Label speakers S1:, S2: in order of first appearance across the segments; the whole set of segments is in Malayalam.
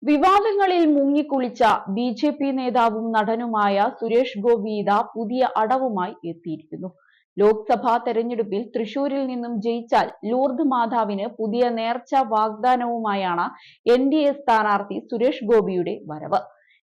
S1: വിവാദങ്ങളിൽ മുങ്ങിക്കുളിച്ച ബി.ജെ.പി. നേതാവും നടനുമായ സുരേഷ് ഗോപി പുതിയ അടവുമായി എത്തിയിരിക്കുന്നു. ലോക്സഭാ തെരഞ്ഞെടുപ്പിൽ തൃശൂരിൽ നിന്നും ജയിച്ചാൽ ലൂർദ് മാതാവിന് പുതിയ നേർച്ച വാഗ്ദാനവുമായാണ് എൻ.ഡി.എ സ്ഥാനാർത്ഥി സുരേഷ് ഗോപിയുടെ വരവ്.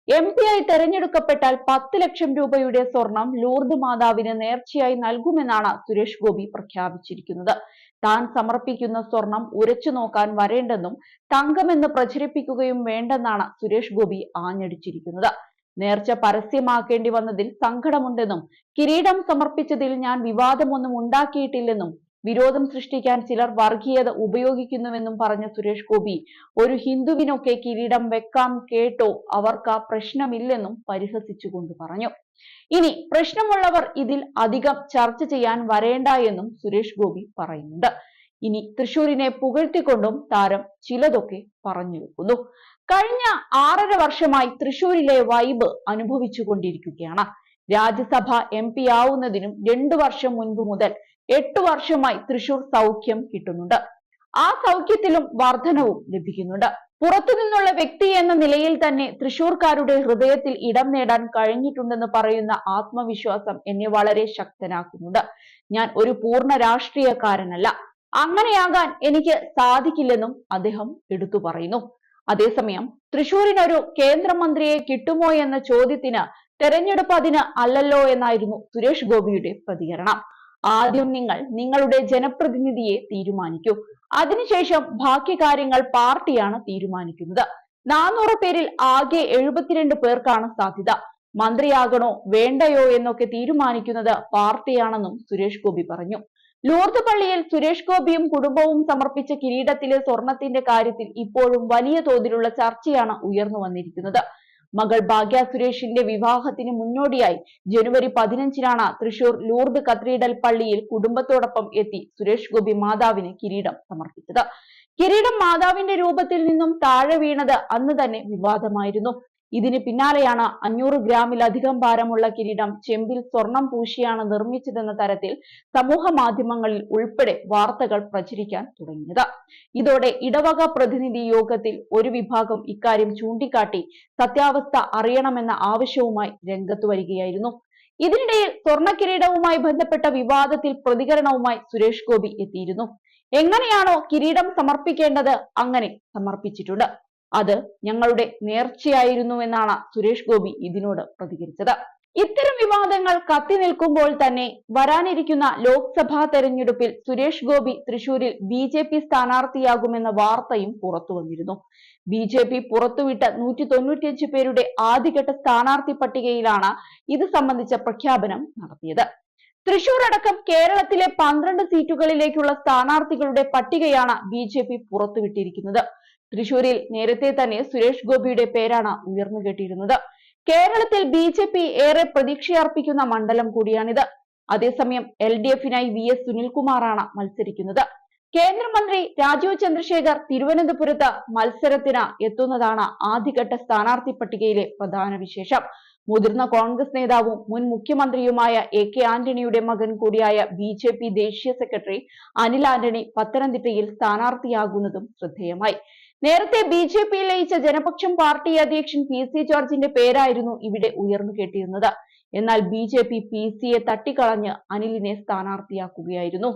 S1: എം.പിയായി തെരഞ്ഞെടുക്കപ്പെട്ടാൽ 10 ലക്ഷം രൂപയുടെ സ്വർണം ലൂർദ് മാതാവിന് നേർച്ചയായി നൽകുമെന്നാണ് സുരേഷ് ഗോപി പ്രഖ്യാപിച്ചിരിക്കുന്നത്. താൻ സമർപ്പിക്കുന്ന സ്വർണം ഉരച്ചു നോക്കാൻ വരേണ്ടെന്നും തങ്കമെന്ന് പ്രചരിപ്പിക്കുകയും വേണ്ടെന്നാണ് സുരേഷ് ഗോപി ആഞ്ഞടിച്ചിരിക്കുന്നത്. നേർച്ച പരസ്യമാക്കേണ്ടി വന്നതിൽ സങ്കടമുണ്ടെന്നും കിരീടം സമർപ്പിച്ചതിൽ ഞാൻ വിവാദമൊന്നും ഉണ്ടാക്കിയിട്ടില്ലെന്നും വിരോധം സൃഷ്ടിക്കാൻ ചിലർ വർഗീയത ഉപയോഗിക്കുന്നുവെന്നും പറഞ്ഞ സുരേഷ് ഗോപി ഒരു ഹിന്ദുവിനൊക്കെ കിരീടം വെക്കാം കേട്ടോ, അവർക്ക് പ്രശ്നമില്ലെന്നും പരിഹസിച്ചുകൊണ്ട് പറഞ്ഞു. ഇനി പ്രശ്നമുള്ളവർ ഇതിൽ അധികം ചർച്ച ചെയ്യാൻ വരേണ്ട എന്നും സുരേഷ് ഗോപി പറയുന്നുണ്ട്. ഇനി തൃശൂരിനെ പുകഴ്ത്തിക്കൊണ്ടും താരം ചിലതൊക്കെ പറഞ്ഞു വെക്കുന്നു. കഴിഞ്ഞ 6.5 വർഷമായി തൃശൂരിലെ വൈബ് അനുഭവിച്ചു കൊണ്ടിരിക്കുകയാണ്. രാജ്യസഭ എം.പി. ആവുന്നതിനും 2 വർഷം മുൻപ് മുതൽ 8 വർഷമായി തൃശൂർ സൗഖ്യം കിട്ടുന്നുണ്ട്. ആ സൗഖ്യത്തിലും വർധനവും ലഭിക്കുന്നുണ്ട്. പുറത്തുനിന്നുള്ള വ്യക്തി എന്ന നിലയിൽ തന്നെ തൃശൂർക്കാരുടെ ഹൃദയത്തിൽ ഇടം നേടാൻ കഴിഞ്ഞിട്ടുണ്ടെന്ന് പറയുന്ന ആത്മവിശ്വാസം എന്നെ വളരെ ശക്തനാക്കുന്നുണ്ട്. ഞാൻ ഒരു പൂർണ്ണ രാഷ്ട്രീയക്കാരനല്ല, അങ്ങനെയാകാൻ എനിക്ക് സാധിക്കില്ലെന്നും അദ്ദേഹം എടുത്തു പറയുന്നു. അതേസമയം തൃശൂരിനൊരു കേന്ദ്രമന്ത്രിയെ കിട്ടുമോ എന്ന ചോദ്യത്തിന് തെരഞ്ഞെടുപ്പ് അതിന് അല്ലല്ലോ എന്നായിരുന്നു സുരേഷ് ഗോപിയുടെ പ്രതികരണം. ആദ്യം നിങ്ങൾ നിങ്ങളുടെ ജനപ്രതിനിധിയെ തീരുമാനിക്കൂ, അതിനുശേഷം ബാക്കി കാര്യങ്ങൾ പാർട്ടിയാണ് തീരുമാനിക്കുന്നത്. 400 പേരിൽ ആകെ 72 പേർക്കാണ് സാധ്യത. മന്ത്രിയാകണോ വേണ്ടയോ എന്നൊക്കെ തീരുമാനിക്കുന്നത് പാർട്ടിയാണെന്നും സുരേഷ് ഗോപി പറഞ്ഞു. ലൂർദ് പള്ളിയിൽ സുരേഷ് ഗോപിയും കുടുംബവും സമർപ്പിച്ച കിരീടത്തിലെ സ്വർണത്തിന്റെ കാര്യത്തിൽ ഇപ്പോഴും വലിയ തോതിലുള്ള ചർച്ചയാണ് ഉയർന്നു വന്നിരിക്കുന്നത്. മകൾ ഭാഗ്യ സുരേഷിന്റെ വിവാഹത്തിന് മുന്നോടിയായി ജനുവരി 15-നാണ് തൃശൂർ ലൂർദ് കത്തീഡ്രൽ പള്ളിയിൽ കുടുംബത്തോടൊപ്പം എത്തി സുരേഷ് ഗോപി മാതാവിന് കിരീടം സമർപ്പിച്ചത്. കിരീടം മാതാവിന്റെ രൂപത്തിൽ നിന്നും താഴെ വീണത് അന്ന് തന്നെ വിവാദമായിരുന്നു. ഇതിന് പിന്നാലെയാണ് 500 ഗ്രാമിലധികം ഭാരമുള്ള കിരീടം ചെമ്പിൽ സ്വർണം പൂശിയാണ് നിർമ്മിച്ചതെന്ന തരത്തിൽ സമൂഹ മാധ്യമങ്ങളിൽ ഉൾപ്പെടെ വാർത്തകൾ പ്രചരിക്കാൻ തുടങ്ങിയത്. ഇതോടെ ഇടവക പ്രതിനിധി യോഗത്തിൽ ഒരു വിഭാഗം ഇക്കാര്യം ചൂണ്ടിക്കാട്ടി സത്യാവസ്ഥ അറിയണമെന്ന ആവശ്യവുമായി രംഗത്തു വരികയായിരുന്നു. ഇതിനിടയിൽ സ്വർണ്ണ കിരീടവുമായി ബന്ധപ്പെട്ട വിവാദത്തിൽ പ്രതികരണവുമായി സുരേഷ് ഗോപി എത്തിയിരുന്നു. എങ്ങനെയാണോ കിരീടം സമർപ്പിക്കേണ്ടത് അങ്ങനെ സമർപ്പിച്ചിട്ടുണ്ട്, അത് ഞങ്ങളുടെ നേർച്ചയായിരുന്നുവെന്നാണ് സുരേഷ് ഗോപി ഇതിനോട് പ്രതികരിച്ചത്. ഇത്തരം വിവാദങ്ങൾ കത്തി നിൽക്കുമ്പോൾ തന്നെ വരാനിരിക്കുന്ന ലോക്സഭാ തെരഞ്ഞെടുപ്പിൽ സുരേഷ് ഗോപി തൃശൂരിൽ ബി.ജെ.പി. സ്ഥാനാർത്ഥിയാകുമെന്ന വാർത്തയും പുറത്തു വന്നിരുന്നു. ബി.ജെ.പി. പുറത്തുവിട്ട 195 പേരുടെ ആദ്യഘട്ട സ്ഥാനാർത്ഥി പട്ടികയിലാണ് ഇത് സംബന്ധിച്ച പ്രഖ്യാപനം നടത്തിയത്. തൃശൂർ അടക്കം കേരളത്തിലെ 12 സീറ്റുകളിലേക്കുള്ള സ്ഥാനാർത്ഥികളുടെ പട്ടികയാണ് ബി.ജെ.പി. പുറത്തുവിട്ടിരിക്കുന്നത്. തൃശൂരിൽ നേരത്തെ തന്നെ സുരേഷ് ഗോപിയുടെ പേരാണ് ഉയർന്നു കേട്ടിരുന്നത്. കേരളത്തിൽ ബി.ജെ.പി. ഏറെ പ്രതീക്ഷയർപ്പിക്കുന്ന മണ്ഡലം കൂടിയാണിത്. അതേസമയം LDF-നായി VS സുനിൽകുമാറാണ് മത്സരിക്കുന്നത്. കേന്ദ്രമന്ത്രി രാജീവ് ചന്ദ്രശേഖർ തിരുവനന്തപുരത്ത് മത്സരത്തിന് എത്തുന്നതാണ് ആദ്യഘട്ട സ്ഥാനാർത്ഥി പട്ടികയിലെ പ്രധാന വിശേഷം. മുതിർന്ന കോൺഗ്രസ് നേതാവും മുൻ മുഖ്യമന്ത്രിയുമായ A.K. ആന്റണിയുടെ മകൻ കൂടിയായ ബി.ജെ.പി. ദേശീയ സെക്രട്ടറി അനിൽ ആന്റണി പത്തനംതിട്ടയിൽ സ്ഥാനാർത്ഥിയാകുന്നതും ശ്രദ്ധേയമായി. നേരത്തെ ബി.ജെ.പി. ലയിച്ച ജനപക്ഷം പാർട്ടി അധ്യക്ഷൻ PC ജോർജിന്റെ പേരായിരുന്നു ഇവിടെ ഉയർന്നു കേട്ടിരുന്നത്. എന്നാൽ ബി.ജെ.പി. PC യെ തട്ടിക്കളഞ്ഞ് അനിലിനെ സ്ഥാനാർത്ഥിയാക്കുകയായിരുന്നു.